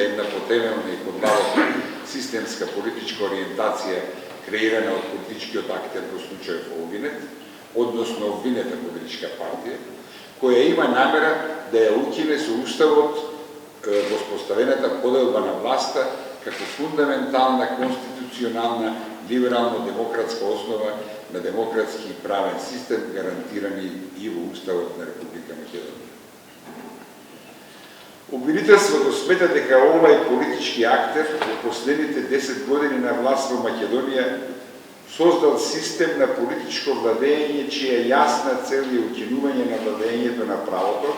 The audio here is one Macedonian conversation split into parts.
за една потемелна и подлабока системска политичка ориентација креирана од политичкиот актер во случајот Обвинет, односно обвинета политичка партија, која има намера да ја укине со уставот воспоставената поделба на власта како фундаментална, конституционална, либерално-демократска основа на демократски и правен систем, гарантирани и во Уставот на Република Македонија. Обвинителството смета дека овај политички актер во последните 10 години на власт во Македонија создал систем на политичко владење чија јасна цел е укинување на владењето на правото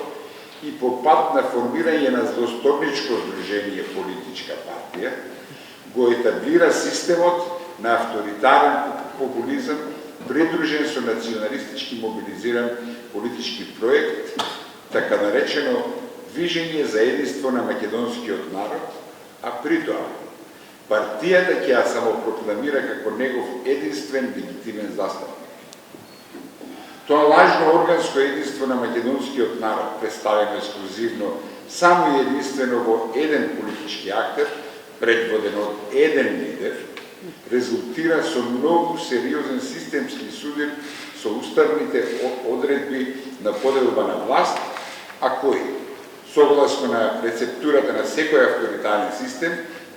и по пат на формирање на злосторничко здружение политичка партија, го етаблира системот на авторитарен популизам, придружен со националистички мобилизиран политички проект, така наречено Движење за единство на македонскиот народ, а при тоа партијата ќе ја самопрокламира како негов единствен легитимен застапник. Тоа лажно органско единство на македонскиот народ, представено ексклузивно само и единствено во еден политички актер, предводен од еден лидер, резултира со многу сериозен системски судир со уставните одредби на поделба на власт, а кои, согласно на рецептурата на секој авторитарен систем,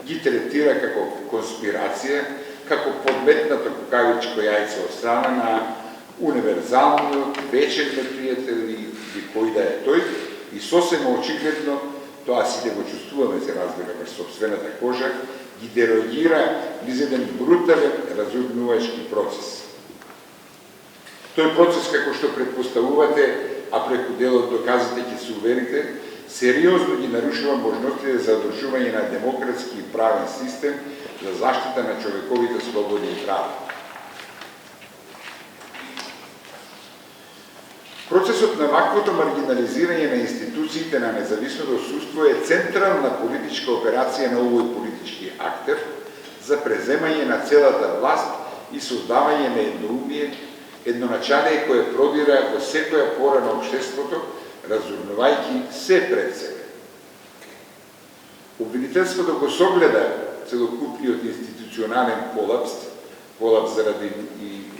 ги третира како конспирација, како подметнато кукавичко јајце од страна на универзално, вечен непријател и кој да е тој, и сосема очигледно, тоа сите го чувствуваме, се разбира, пред собствената кожа, ги дерогира низ еден брутален разумнувачки процес. Тој процес, како што предпоставувате, а преку делот доказите ќе се уверите, сериозно ги нарушува можностите за одржување на демократски и правен систем за заштита на човековите слободи и права. Процесот на ваквото маргинализирање на институциите на независното судство е централна политичка операција на овој политички актер за преземање на целата власт и создавање на едноумие, едноначалие кое продира во секоја пора на општеството, разурнувајќи се пред себе. Обвинителството го согледа целокупниот институционален колапс заради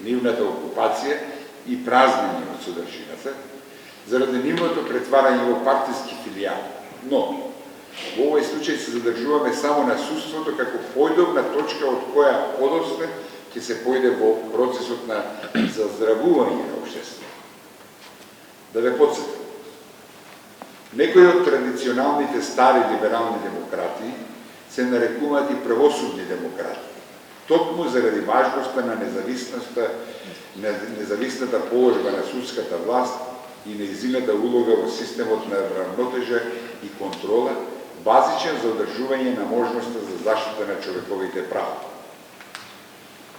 нивната окупација и празнење од содржината, заради нивното претварање во партиски филијали. Но, во овој случај се задржуваме само на судството како појдовна точка од која подоцна ќе се појде во процесот на заздравување на општеството. Да ве подсетам, некои од традиционалните стари либерални демократи се нарекуваат и правосудни демократи, токму заради важноста на независната положба на судската власт и нејзината улога во системот на равнотежа и контрола, базичен за одржување на можноста за заштита на човековите права.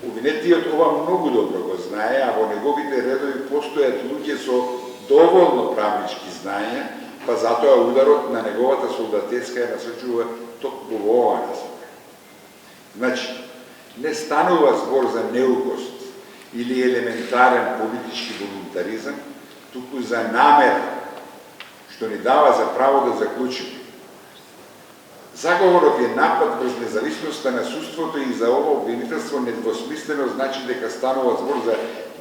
Обвинетиот ова многу добро го знае, а во неговите редови постојат луѓе со доволно правнички знаења, па затоа ударот на неговата солдатеска ја насочува токму во оваа насока. Значи, не станува збор за неукост или елементарен политички волунтаризам, туку за намера, што ни дава за право да заклучиме. Заговорот е напад врз независноста на судството и за ова обвинителство недвосмислено значи дека станува збор за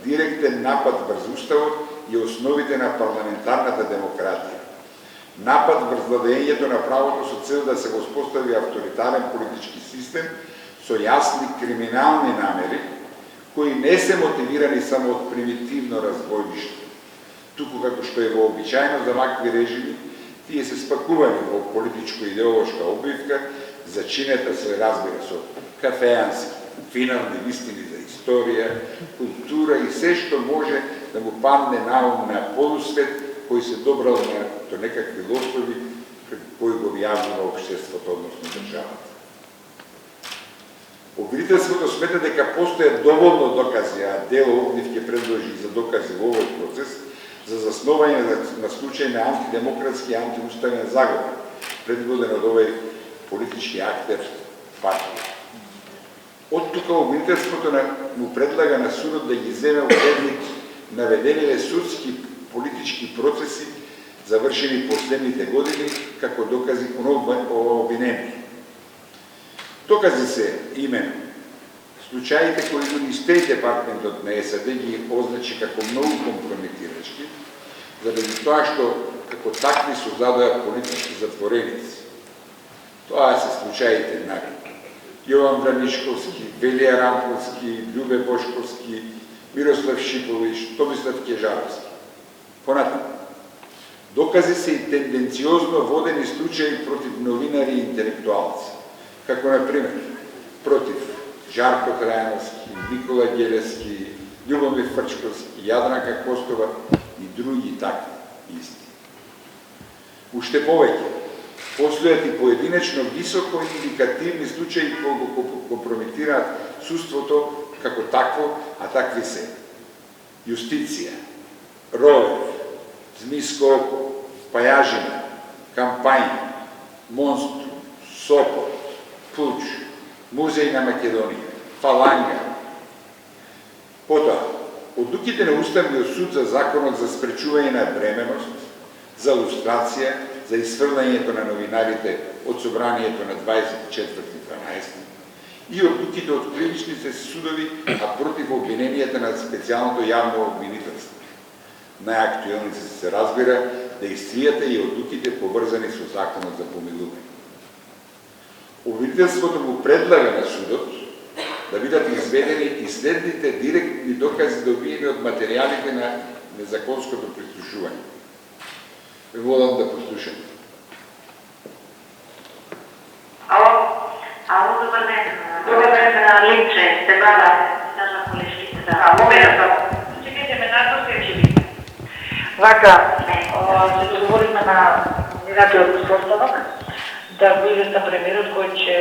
директен напад врз уставот и основите на парламентарната демократија. Напад врз владењето на правото со цел да се воспостави авторитарен политички систем со јасни криминални намери, кои не се мотивирани само од примитивно разбойништво, туку како што е вообичаено за вакви режими, тие се спакувани во политичко-идеолошка обвивка, зачинета се разбира со кафеански, финални вистини за историја, култура и се што може да му падне на ум на полусвет, кој се добрал до некакви лостови кои го вјавнува општеството, односно државата. Обвинителството смета дека постојат доволно докази, а дел од нив ќе предложи за докази во овој процес, за заснување на случај на антидемократски и антиуставен заговор, предводен од овој политички актер партија. Од тука обвинителството му предлага на судот да ги земе во предвид наведените судски политички процеси завршени последните години како докази кон обвинени. Докази се именно случаите кои дори Стејт департментот на САД ги означи како многу компрометирачки, заради тоа што како такви создадоа политички затвореници. Тоа се случаите на Јован Бранишковски, Велија Рамковски, Љубе Бошковски, Мирослав Шипович, Томислав Кежаровски. Понатаму, докази се и тенденциозно водени случаи против новинари и интелектуалци, како например против Жарко Трајановски, Никола Гелевски, Љубомир Фрчковски, Јадранка Костова и други такви исти. Уште повеќе, постојат и поединечно високо индикативни случаи кои го компрометираат судството како такво, а такви се Јустиција, Ровев, Змиско око, Пајажина, Кампања, Монструм, Сопот, Пуч, Музеј на Македонија, Фаланга. Потоа, одлуките на Уставниот суд за законот за спречување на бременост, за лустрација, за изфрлањето на новинарите од собранието на 24.12. и одлуките од кривичните судови, а против обвиненијата на специјалното јавно обвинителство. Најактуелни се разбира дејствијата и одлуките поврзани со законот за помилување. Обвинителството му предлага на судот да бидат изведени и следните директни докази добиени од материјалите на незаконското прислушување. Ве молам да послушате. Ало, добар ден. Добар ден, Линче, сте бада, стажа колешките, да. Момента, чекайте ме, надо се ќе би. Вака, се договориме на минатиот состанок да го известам премиерот кој ќе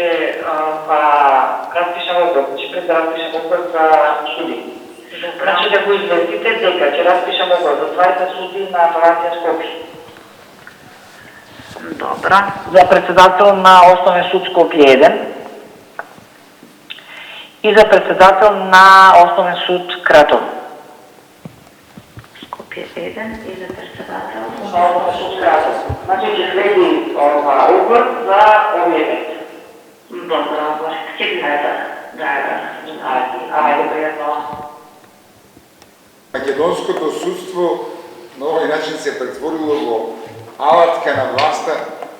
распишам оглед, ќе пред да распишам оглед за суди. Значи да го известите дека ќе распишам оглед за двајца суди на апелација Скопје. Добра. За председател на Основен суд Скопје 1 и за председател на Основен суд Кратово. Скопје 1 и за председател на Основен суд Кратово. Значи ќе следи оглед за овие места. Добро, ќе ги Ајде, пријатно. Македонското судство на овој начин се претворило во алатка на власта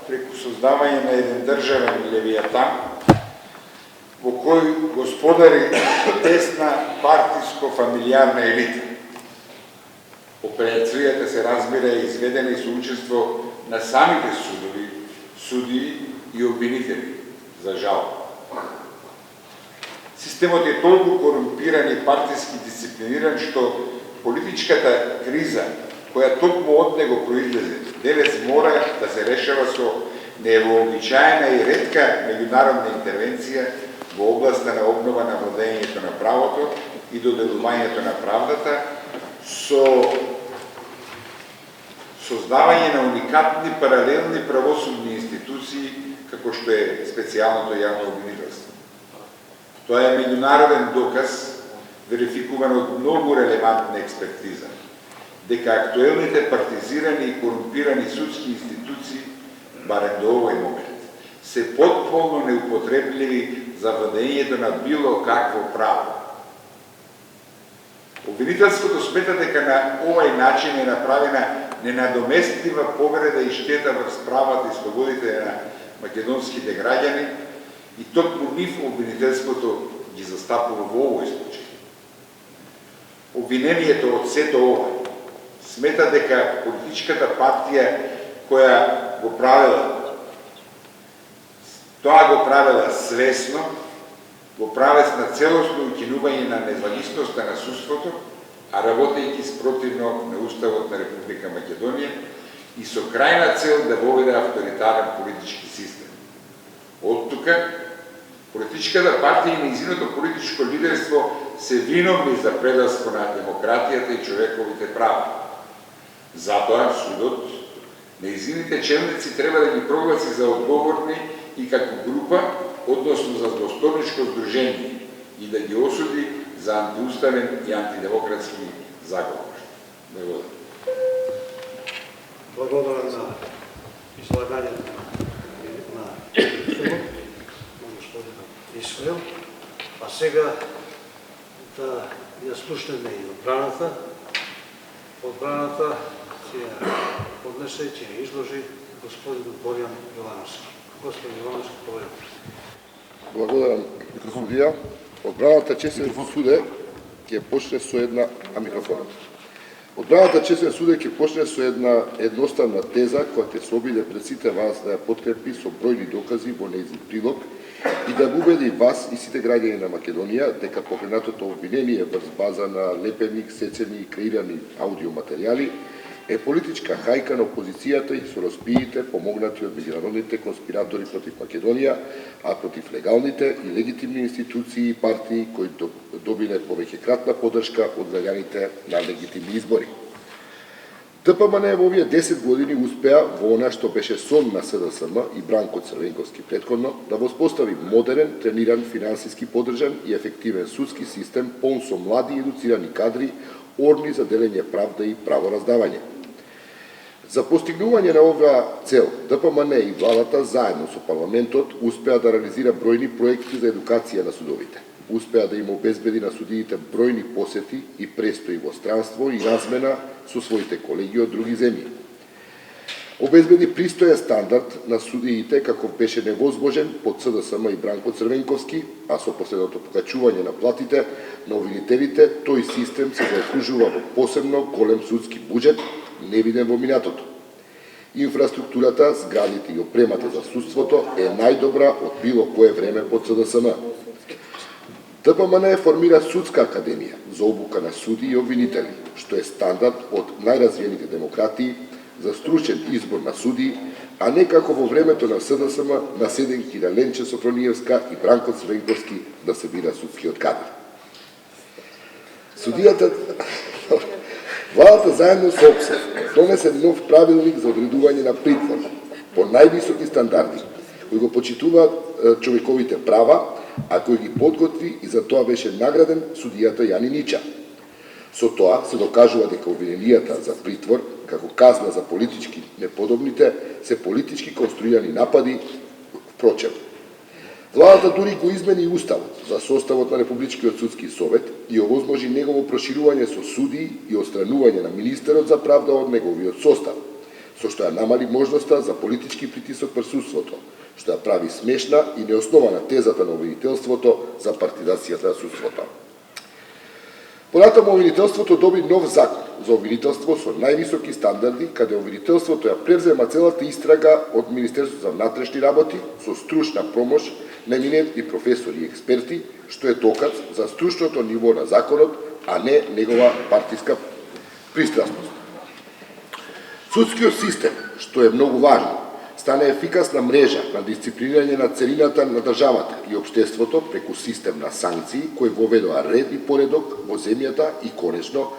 преку создавање на еден државен левијатан во кој господари тесна партиско-фамилијарна елита. Операцијата се разбира и изведена и со учество на самите судови, судии и обвинители, за жал. Системот е толку корумпиран и партиски дисциплиниран што политичката криза која токму од него произлезе, денес мора да се решава со невообичаена и ретка меѓународна интервенција во областа на обнова на владењето на правото и доделувањето на правдата, со создавање на уникатни паралелни правосудни институции, како што е специјалното јавно обвинителство. Тоа е меѓународен доказ, верификуван од многу релевантна експертиза, дека актуелните партизирани и корумпирани судски институции, барем до овој момент, се потполно неупотребливи за владењето на било какво право. Обвинителството смета дека на овој начин е направена ненадоместива повреда и штета врз правата и слободите на македонските граѓани и токму нив обвинителството ги застапува во овој случај. Обвинението од сето ова смета дека политичката партија која го правела, тоа го правела свесно, во правец на целосно укинување на независноста на судството, а работејќи спротивно на Уставот на Република Македонија и со крајна цел да воведе авторитарен политички систем. Од тука, политичката партија и нејзиното политичко лидерство се виновни за предавство на демократијата и човековите права. Затоа судот, нејзините челници треба да ги прогласи за одговорни и како група, односно за злосторничко здружение, и да ги осуди за антиуставен и антидемократски заговор. Благодарам. Благодарам на излагањето на господина Исмаил. А сега да ја слушнеме и одбраната. Одбраната ќе ја поднесе, ќе ја изложи господин Бојан Јовановски. Господин Јовановски, повелете. Благодарам, судија. Одбраната честен суде ќе почне со една микрофонот. Одбраната честен суде ќе почне со една едноставна теза која ќе се обиде пред сите вас да ја подкрепи со бројни докази во нејзин прилог и да убеди вас и сите граѓани на Македонија дека покренатото обвинение врз база на лепени, сецени и креирани аудиоматеријали е политичка хајка на опозицијата и со распиите помогнати од меѓународните конспиратори против Македонија, а против легалните и легитимни институции и партии кои добиле повеќекратна поддршка од граѓаните на легитимни избори. ДПМН во овие 10 години успеа во она што беше сон на СДСМ и Бранко Црвенковски претходно да воспостави модерен, трениран, финансиски поддржан и ефективен судски систем полн со млади и едуцирани кадри, орни за делење правда и правораздавање. За постигнување на оваа цел, ДПМН и владата заедно со парламентот успеа да реализира бројни проекти за едукација на судовите. Успеа да им обезбеди на судиите бројни посети и престои во странство и размена со своите колеги од други земји. Обезбеди пристоен стандард на судиите каков беше невозможен под СДСМ и Бранко Црвенковски, а со последното покачување на платите на обвинителите, тој систем се заокружува во посебно голем судски буџет, невиден во минатото. Инфраструктурата, зградите и опремата за судството е најдобра од било кое време под СДСМ. ДПМН формира судска академија за обука на суди и обвинители, што е стандард од најразвиените демократии за стручен избор на суди, а не како во времето на СДСМ наседенки на Ленче Софрониевска и Бранко Црвенковски да се бира судскиот кадар. Судијата владата заедно со ОПСЕ донесе нов правилник за одредување на притвор по највисоки стандарди, кои го почитуваат човековите права, а кој ги подготви и за тоа беше награден судијата Јани Нича. Со тоа се докажува дека обвиненијата за притвор, како казна за политички неподобните, се политички конструирани напади. Впрочем, владата дури го измени и уставот за составот на Републичкиот судски совет и овозможи негово проширување со судии и отстранување на министерот за правда од неговиот состав, со што ја намали можноста за политички притисок врз судството, што ја прави смешна и неоснована тезата на обвинителството за партизацијата на судството. Понатаму обвинителството доби нов закон за обвинителство со највисоки стандарди, каде обвинителството ја превзема целата истрага од Министерството за внатрешни работи со стручна помош на еминентни професори и експерти, што е доказ за стручното ниво на законот, а не негова партиска пристрасност. Судскиот систем, што е многу важно, стане ефикасна мрежа на дисциплинирање на целината на државата и општеството преку систем на санкции кои воведоа ред и поредок во земјата и конечно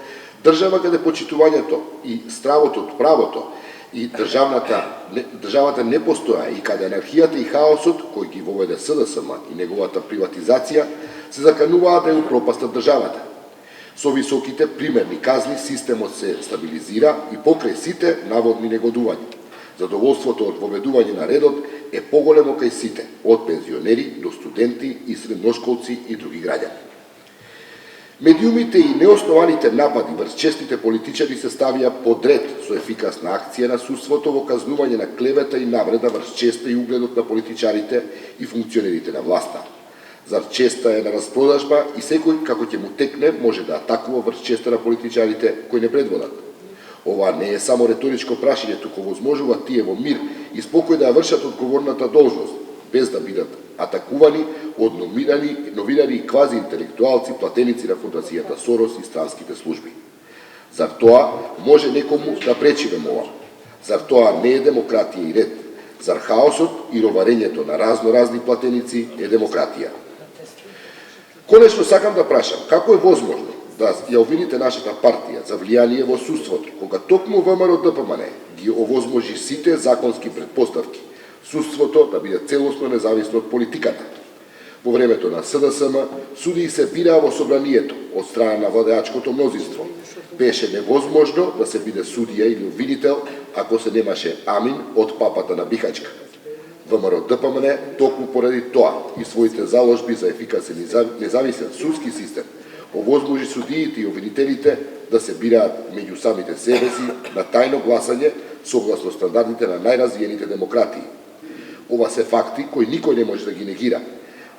држава каде почитувањето и стравото од правото и државата не постоја и каде анархијата и хаосот кој ги воведе СДСМ и неговата приватизација се закануваат да ја упропастат државата. Со високите примерни казни системот се стабилизира и покрај сите наводни негодувања. Задоволството од воведување на редот е поголемо кај сите, од пензионери до студенти и средношколци и други граѓани. Медиумите и неоснованите напади врз честите политичари се ставија подред со ефикасна акција на судството во казнување на клевета и навреда врз честа и угледот на политичарите и функционерите на власта. Зар честа е на распродажба и секој како ќе му текне може да атакува врз честа на политичарите кои не предводат. Ова не е само реторичко прашање, туку возможува тие во мир и спокој да ја вршат одговорната должност, без да бидат атакувани од новинари и квази интелектуалци, платеници на фондацијата Сорос и странските служби. Зар тоа може некому да пречиме ова? Зар тоа не е демократија и ред? Зар хаосот и роварењето на разни платеници е демократија? Конечно сакам да прашам, како е возможно да ја обвините нашата партија за влијание во судството, кога токму ВМРО ДПМН ги овозможи сите законски претпоставки, судството да биде целосно независно од политиката. Во времето на СДСМ, судии се бираа во собранието од страна на владеачкото мнозинство. Беше невозможно да се биде судија или обвинител ако се немаше амин од папата на Бихачка. ВМРО-ДПМН токму поради тоа и своите заложби за ефикасен и независен судски систем овозможи судиите и обвинителите да се бираат меѓу самите себе си на тајно гласање согласно стандардите на најразвиените демократии. Ова се факти кои никој не може да ги негира.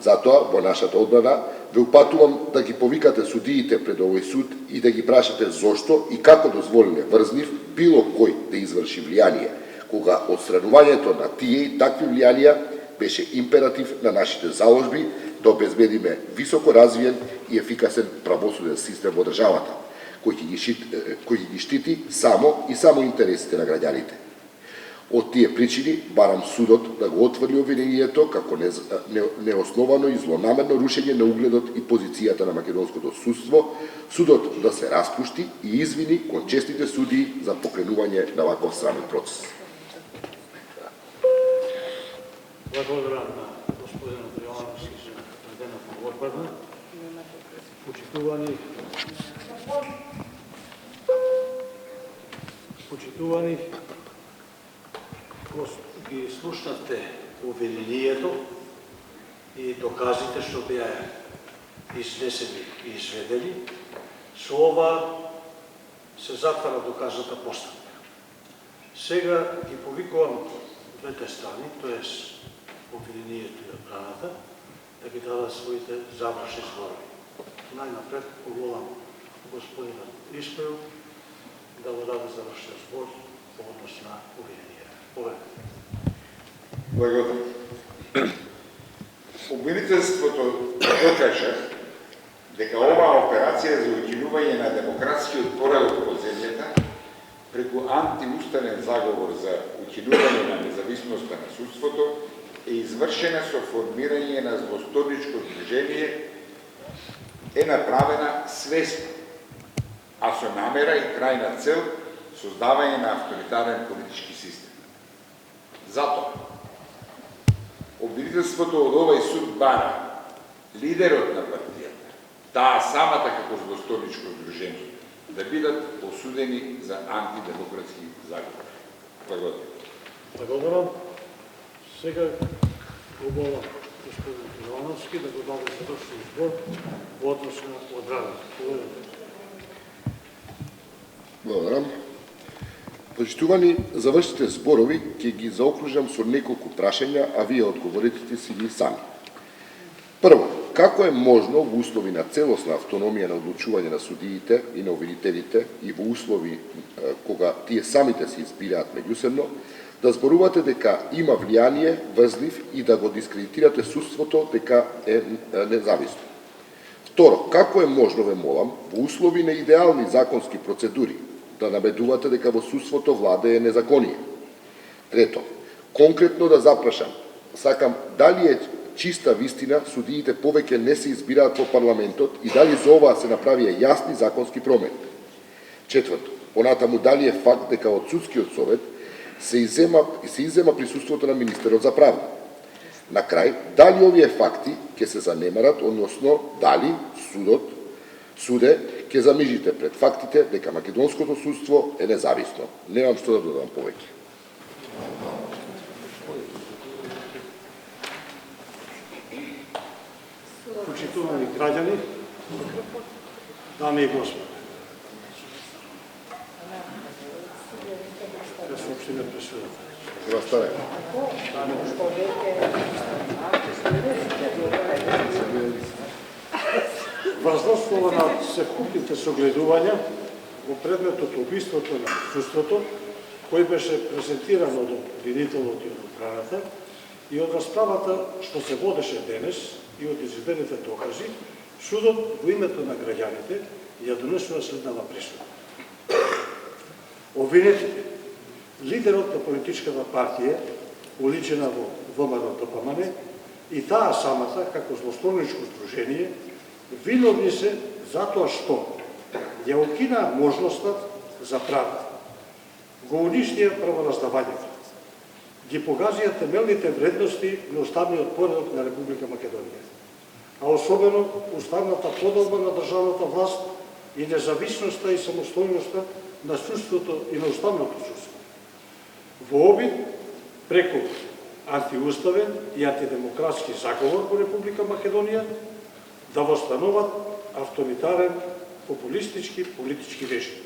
Затоа, во нашата одбрана, ве упатувам да ги повикате судиите пред овој суд и да ги прашате зошто и како дозволиле врз нив било кој да изврши влијание, кога отстранувањето на тие и такви влијанија беше императив на нашите заложби да обезбедиме високо развиен и ефикасен правосуден систем во државата, кој ги штити само и само интересите на граѓаните. Од тие причини барам судот да го отврли обвинението како неосновано и злонамерно рушење на угледот и позицијата на македонското судство, судот да се распушти и извини кон честите судии за покренување на ваков срамен процес. Благодарам на господинот Јовановски за проведената одбрана. Почитувани, ги слушнавте обвинението и доказите што беа изнесени и изведени. Со ова се затвара доказната постапка. Сега ги повикувам двете страни, тоест обвинението и одбраната, да ги дадат своите завршни зборови. Најнапред помолам господинот Исприл да го даде завршен збор по однос на обвинението. Благодарам. Обвинителството докажа дека оваа операција за укинување на демократскиот поредок во земјата преку антиуставен заговор за укинување на независноста на судството е извршена со формирање на злосторничко движение е направена свесно, а со намера и крајна цел создавање на авторитарен политички систем. Затоа, обвинителството од овој суд бара лидерот на партијата, таа самата како злосторничко здружение, да бидат осудени за антидемократски заговор. Благодарам. Благодарам. Сега помолам господин Јовановски да го даде завршен збор во однос на одбраната. Благодарам. Почитувани, завршните зборови ќе ги заокружам со неколку прашања, а вие одговорите си ги сами. Прво, како е можно во услови на целосна автономија на одлучување на судиите и на обвинителите и во услови кога тие самите се избираат меѓусебно, да зборувате дека има влијание врз нив и да го дискредитирате судството дека е независно? Второ, како е можно, ве молам, во услови на идеални законски процедури, да набедувате дека во судството владее незаконие? Трето, конкретно да запрашам, сакам дали е чиста вистина судиите повеќе не се избираат во парламентот и дали за ова се направија јасни законски промени? Четврто, понатаму дали е факт дека од судскиот совет се иззема присуството на министерот за правда? На крај, дали овие факти ќе се занемарат, односно дали суде ќе замижите пред фактите дека македонското судство е независно? Немам што да додам повеќе. Почитувани граѓани, дами и господи, да се општине пресудата. Застане. Врз основа на севкупните согледувања во предметот убиството на судството, кој беше презентиран од обвинителот и од одбраната, и од расправата што се водеше денес и од изведените докази, судот во името на граѓаните ја донесува следнава присуда. Обвинетите, лидерот на политичката партија, уличена во ВМРО-ДПМН, и таа самата, како злосторничко здружение, виновни се затоа што ја укинаа можноста за правда, го уништија правораздавањето, ги погазија темелните вредности на уставниот поредок на Република Македонија. а особено уставната поделба на државната власт и независноста и самостојноста на судството и на уставното судство. Во обид преку антиуставен и антидемократски заговор во Република Македонија да востануват авторитарен, популистички политички режим.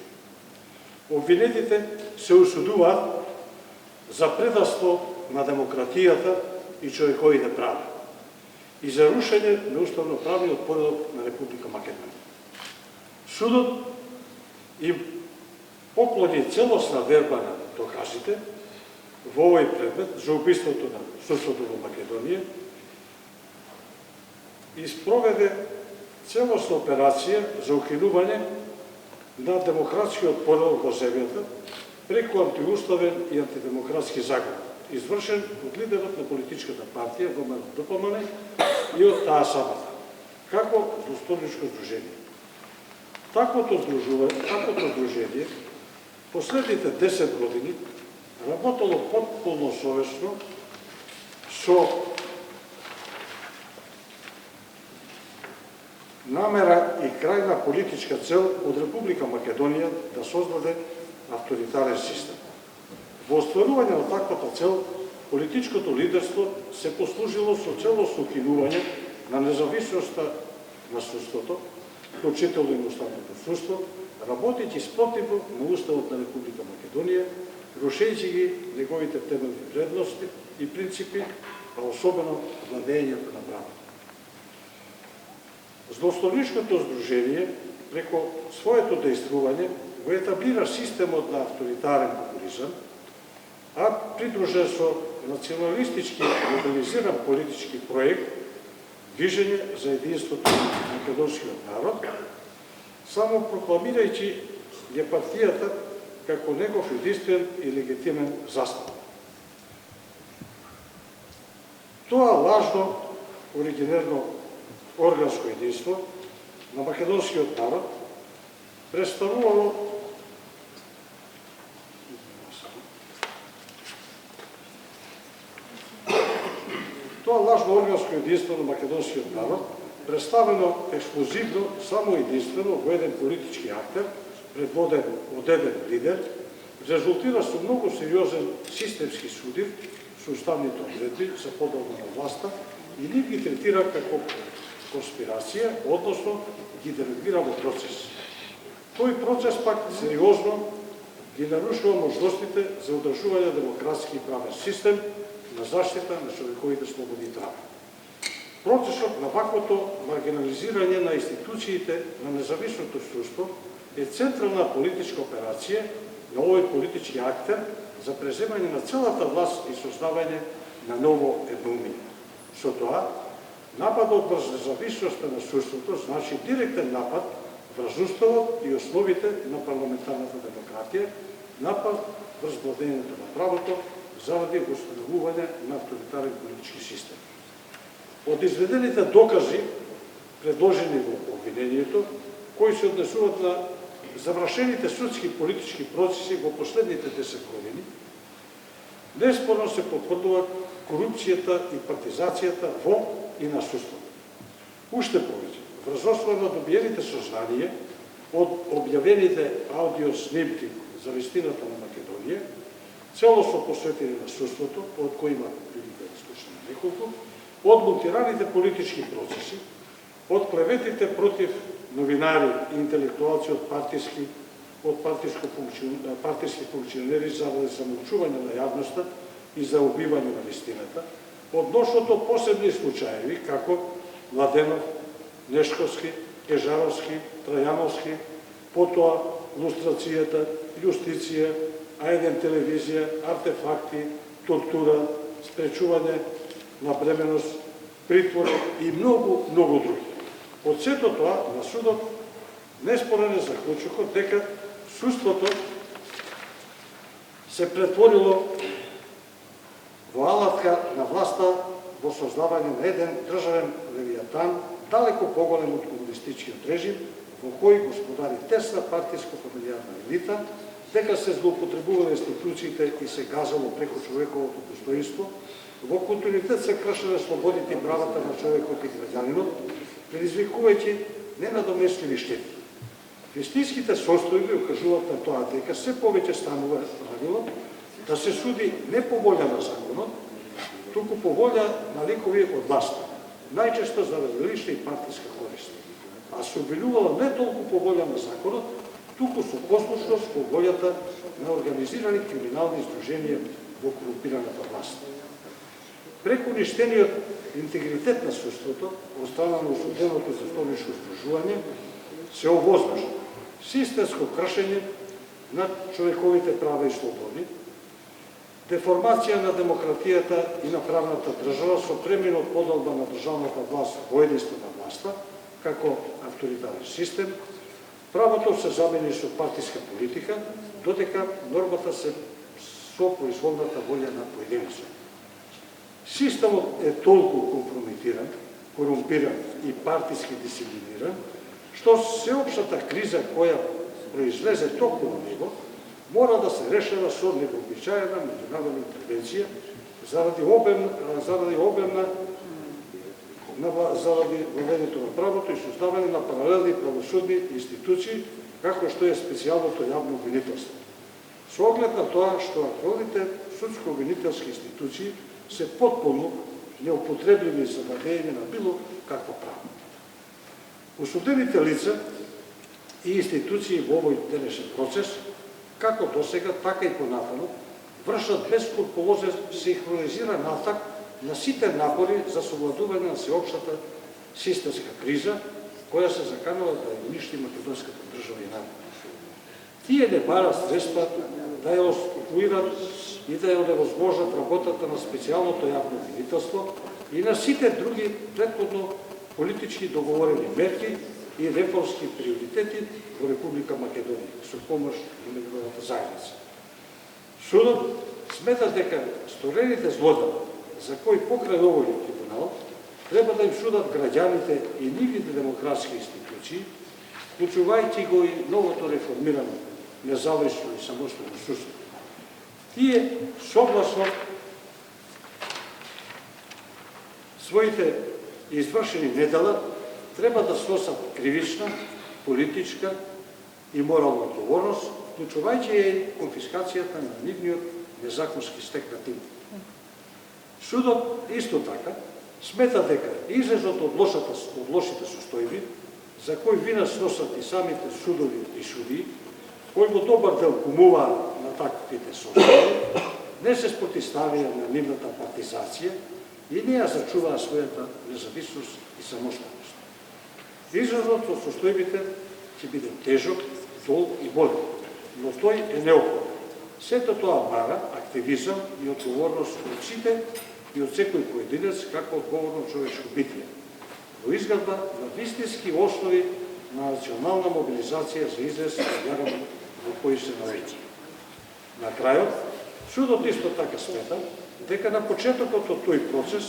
Обвинетите се осудуваат за предавство на демократијата и човековите прави и за рушење на уставно-правниот поредок на Република Македонија. Судот им поклони целосна верба на доказите во овој предмет за убиството на судството во Македонија и спроведе целосна операција за укинување на демократскиот поредок во земјата преку антиуставен и антидемократски заговор, извршен од лидерот на политичката партија ВМРО-ДПМН и од таа самата, како злосторничко здружение. Таквото здружение последните 10 години работело потполно совесно со намера и крајна политичка цел од Република Македонија да создаде авторитарен систем. Во остварување на таквата цел, политичкото лидерство се послужило со целосно укинување на независноста на судството, вклучително и на уставното судство, работејќи спротивно на Уставот на Република Македонија, рушејќи ги неговите темелни вредности и принципи, а особено владењето на правото. Злосторничкото здружение, преку своето дејствување, го етаблира системот на авторитарен популизам, а придружен со националистички мобилизиран политички проект Движење за единството на македонскиот народ, само прокламирајќи ја партијата како негов единствен и легитимен застапник. Тоа лажно, оригинерно органско единство на македонскиот народ представувало органско единство на македонскиот народ, представено ексклузивно само единствено во еден политички актер, предводен од еден лидер, резултира со многу сериозен системски судив со уставните одредби за поделба на власта и нив ги третира како конспирација, односно ги делегира во процес. Тој процес пак сериозно ги нарушува можностите за одржување демократски и правен систем на заштита на човековите слободи и права. Процесот на ваквото маргинализирање на институциите на независното судство е централна политичка операција на овој политички актер за преземање на целата власт и создавање на ново едноумие. Со тоа, нападот врз независноста на судството значи директен напад врз уставот и основите на парламентарната демократија, напад врз владењето на правото заради установување на авторитарен политички систем. Од изведените докази, предложени во обвинението, кои се однесуваат на завршените судски политички процеси во последните 10 години, неспорно се потврдува корупцијата и партизацијата во и на судството. Уште повеќе, врз основа на добиените сознанија од објавените аудиоснимки за вистината на Македонија, целосно посветени на судството, од кои има прилика да слушаме неколку, од монтираните политички процеси, од клеветите против новинари и интелектуалци од партиски функционери заради замолчување на јавноста и за убивање на вистината, од множеството посебни случаеви, како Младенов, Нешковски, Кежаровски, Трајановски, потоа лустрацијата, јустиција, А1 телевизија, артефакти, тортура, спречување на бременост, притвор и многу други. Од сето тоа, на судот неспорен е заклучокот дека судството се претворило во алатка на власта во создавање на еден државен левијатан, далеко поголем од комунистичкиот режим, во кој господари тесна партијско-фамилијарна елита, дека се злоупотребувале институциите и се газало преку човековото достоинство, во континуитет се кршеле слободите и правата на човекот и граѓанинот, предизвикувајќи ненадоместливи штети. Вистинските состојби укажуваат на тоа дека се повеќе станува правило да се суди не по волја на законот, туку по волја на ликови од власта, најчесто заради лична и партиска корист, а се обвинувало не толку по волја на законот, туку со послушност по волјата на организирани криминални издруженија во корумпираната власт. Преку уништениот интегритет на судството, од страна на осуденото заставничко здружување, се овозможи системско кршење на човековите права и слободи, деформација на демократијата и на правната држава со премина од поделба на државната власт во единство на власта, како авторитарен систем, правото се замени со партиска политика, додека нормата се со произволната волја на поединецот. Системот е толку компрометиран, корумпиран и партиски дисциплиниран, што сеопштата криза која произлезе токму на него, мора да се решава со невообичаена меѓународна интервенција заради воведењето на правото и создавање на паралелни правосудни институции, како што е специјалното јавно обвинителство. Со оглед на тоа што актуелните судско-обвинителски институции се потполно неупотребливи за владење на било какво право. Осудените лица и институции во овој денешен процес, како досега, така и понатаму, вршат бескрупулозен синхронизиран атак на сите напори за совладување на сеопштата системска криза, која се заканува да ја уништи македонската држава и народ. Тие не барат средства да ја оскупуират и да ја невозможат работата на специјалното јавно обвинителство и на сите други претходно политички договорени мерки и реформски приоритети во Република Македонија со помош на меѓународната заедница. Судот смета дека сторените злодења за кои покрај овој трибунал треба да им судат граѓаните и нивните демократски институции, вклучувајќи го и новото реформирано независно и самостојно судство. Тие согласно своите извршени недела треба да сносат кривична, политичка и морална одговорност, вклучувајќи и конфискацијата на нивниот незаконски стекнат имот. Судот исто така смета дека излезот од лошите состојби, за кои вина сносат и самите судови и судии, кои во добар дел кумуваат на таквите состојби, не се спротивставија на нивната партизација и не ја зачуваа својата независност и самостојност. Излезот од состојбите ќе биде тежок, дол и болен, но тој е неопходен. Сето тоа бара активизам и одговорност од сите и од секој поединец како одговорно човечко битие, во изградба на вистински основи на национална мобилизација за излез од јагата во кој се наоѓа. На крајот, судот исто така смета дека на почетокот од тој процес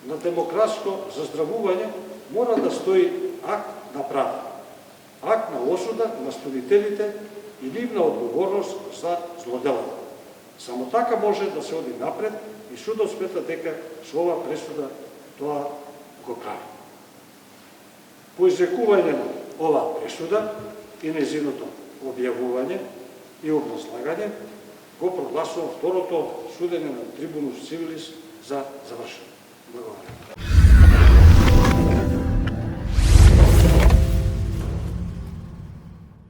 на демократско заздравување мора да стои акт на правда, акт на осуда на сторителите и нивна одговорност за злоделата. Само така може да се оди напред и судот смета дека со ова пресуда тоа го прави. По изрекување на ова пресуда и незиното објавување и образлагање го прогласува второто судење на трибунус цивилис за завршено. Благодарам.